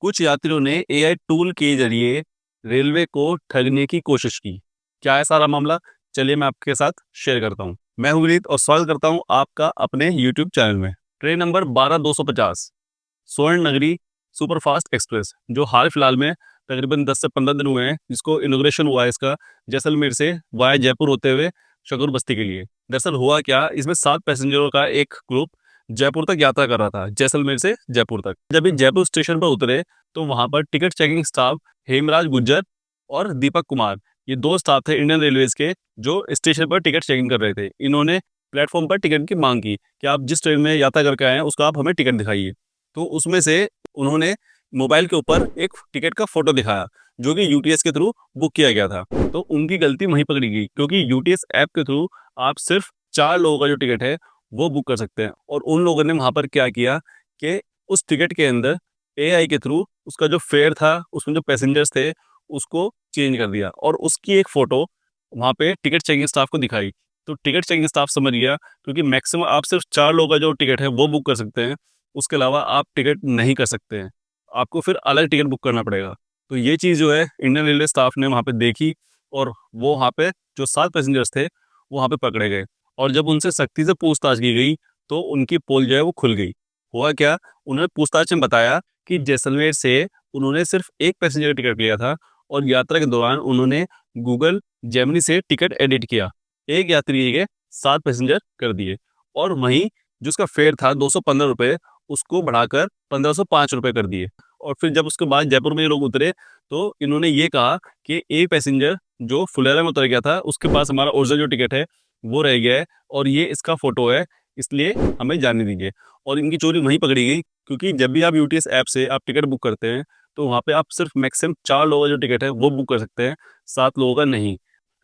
कुछ यात्रियों ने एआई टूल के जरिए रेलवे को ठगने की कोशिश की। क्या है सारा मामला? चलिए मैं आपके साथ शेयर करता हूँ। मैं हूँ विनीत और स्वागत करता हूँ आपका अपने यूट्यूब चैनल में। ट्रेन नंबर 12250 स्वर्ण नगरी सुपरफास्ट एक्सप्रेस, जो हाल फिलहाल में तकरीबन 10 से 15 दिन हुए हैं, जिसको इनॉग्रेशन हुआ है इसका, जैसलमेर से वाया जयपुर होते हुए शकुर बस्ती के लिए। दरअसल हुआ क्या, इसमें 7 पैसेंजरों का एक ग्रुप जयपुर तक यात्रा कर रहा था, जैसलमेर से जयपुर तक। जब ये जयपुर स्टेशन पर उतरे तो वहां पर ticket checking staff Hemraj Gujjar और दीपक कुमार, ये दो स्टाफ थे इंडियन रेलवेज के, जो स्टेशन पर टिकट चेकिंग कर रहे थे। इन्होंने प्लेटफॉर्म पर टिकट की मांग की कि आप जिस ट्रेन में यात्रा करके आए हैं उसका आप हमें टिकट दिखाइए। तो उसमें से उन्होंने मोबाइल के ऊपर एक टिकट का फोटो दिखाया, जो कि यूटीएस के थ्रू बुक किया गया था। तो उनकी गलती वहीं पकड़ी गई, क्योंकि यूटीएस ऐप के थ्रू आप सिर्फ 4 लोगों का जो टिकट है वो बुक कर सकते हैं। और उन लोगों ने वहां पर क्या किया कि उस टिकट के अंदर एआई के थ्रू उसका जो फेयर था, उसमें जो पैसेंजर्स थे, उसको चेंज कर दिया और उसकी एक फोटो वहां पे टिकट चेकिंग स्टाफ को दिखाई। तो टिकट चेकिंग स्टाफ समझ गया, क्योंकि मैक्सिमम आप सिर्फ 4 लोगों का जो टिकट है वो बुक कर सकते हैं, उसके अलावा आप टिकट नहीं कर सकते हैं। आपको फिर अलग टिकट बुक करना पड़ेगा। तो ये चीज़ जो है इंडियन रेलवे स्टाफ ने वहाँ पे देखी, और वो वहाँ पे जो 7 पैसेंजर्स थे वो वहाँ पे पकड़े गए। और जब उनसे सख्ती से पूछताछ की गई तो उनकी पोल जो है वो खुल गई। हुआ क्या, उन्होंने पूछताछ में बताया कि जैसलमेर से उन्होंने सिर्फ एक पैसेंजर का टिकट लिया था, और यात्रा के दौरान उन्होंने गूगल जेमिनी से टिकट एडिट किया। एक यात्री के 7 पैसेंजर कर दिए, और वहीं जो उसका फेयर था 215 रुपये, उसको बढ़ाकर 1505 रुपये कर दिए। और फिर जब उसके बाद जयपुर में ये लोग उतरे तो इन्होंने ये कहा कि एक पैसेंजर जो फुलेरा में उतर गया था, उसके पास हमारा ओरिजिनल जो टिकट है वो रह गया है, और ये इसका फोटो है, इसलिए हमें जाने दीजिए। और इनकी चोरी वहीं पकड़ी गई, क्योंकि जब भी आप यूटीएस ऐप से आप टिकट बुक करते हैं तो वहाँ पे आप सिर्फ मैक्सिमम 4 लोगों का जो टिकट है वो बुक कर सकते हैं, 7 लोगों का नहीं।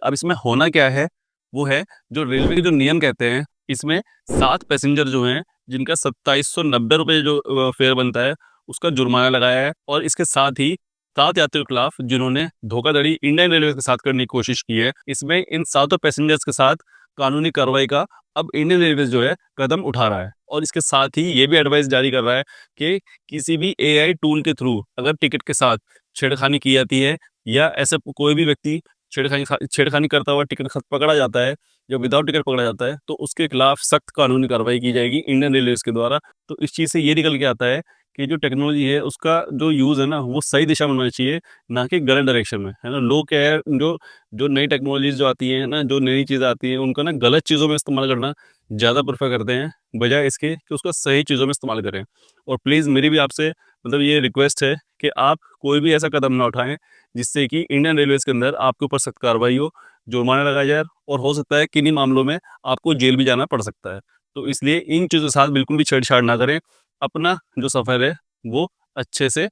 अब इसमें होना क्या है, वो है जो रेलवे के जो नियम कहते हैं, इसमें 7 पैसेंजर जो हैं, जिनका 2790 रुपये जो फेयर बनता है, उसका जुर्माना लगाया है। और इसके साथ ही 7 यात्रियों के खिलाफ जिन्होंने धोखाधड़ी इंडियन रेलवे के साथ करने की कोशिश की है, इसमें इन 7 पैसेंजर्स के साथ कानूनी कार्रवाई का अब इंडियन रेलवे जो है कदम उठा रहा है। और इसके साथ ही ये भी एडवाइस जारी कर रहा है कि किसी भी एआई टूल के थ्रू अगर टिकट के साथ छेड़खानी की जाती है, या ऐसे कोई भी व्यक्ति छेड़खानी करता हुआ टिकट के साथ पकड़ा जाता है, या विदाउट टिकट पकड़ा जाता है, तो उसके खिलाफ सख्त कानूनी कार्रवाई की जाएगी इंडियन रेलवे के द्वारा। तो इस चीज़ से ये निकल के आता है कि जो टेक्नोलॉजी है उसका जो यूज़ है ना, वो सही दिशा में होना चाहिए, ना कि गलत डायरेक्शन में, है ना। लोग क्या है, जो जो नई टेक्नोलॉजीज़ जो आती हैं ना, जो नई चीज़ें आती हैं, उनका ना गलत चीज़ों में इस्तेमाल करना ज़्यादा प्रेफ़र करते हैं, बजाय इसके कि उसका सही चीज़ों में इस्तेमाल करें। और प्लीज़ मेरी भी आपसे मतलब ये रिक्वेस्ट है कि आप कोई भी ऐसा कदम ना उठाएँ, जिससे कि इंडियन रेलवेज़ के अंदर आपके ऊपर सख्त कार्रवाई हो, जुर्माना लगाया जाए, और हो सकता है किन्हीं मामलों में आपको जेल भी जाना पड़ सकता है। तो इसलिए इन चीज़ों के साथ बिल्कुल भी छेड़छाड़ ना करें। अपना जो सफ़र है वो अच्छे से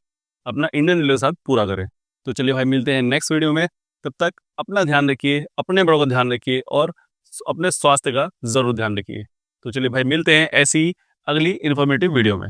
अपना इंडियन रेलवे के साथ पूरा करें। तो चलिए भाई, मिलते हैं नेक्स्ट वीडियो में। तब तक अपना ध्यान रखिए, अपने बड़ों का ध्यान रखिए, और अपने स्वास्थ्य का ज़रूर ध्यान रखिए। तो चलिए भाई, मिलते हैं ऐसी ही अगली इन्फॉर्मेटिव वीडियो में।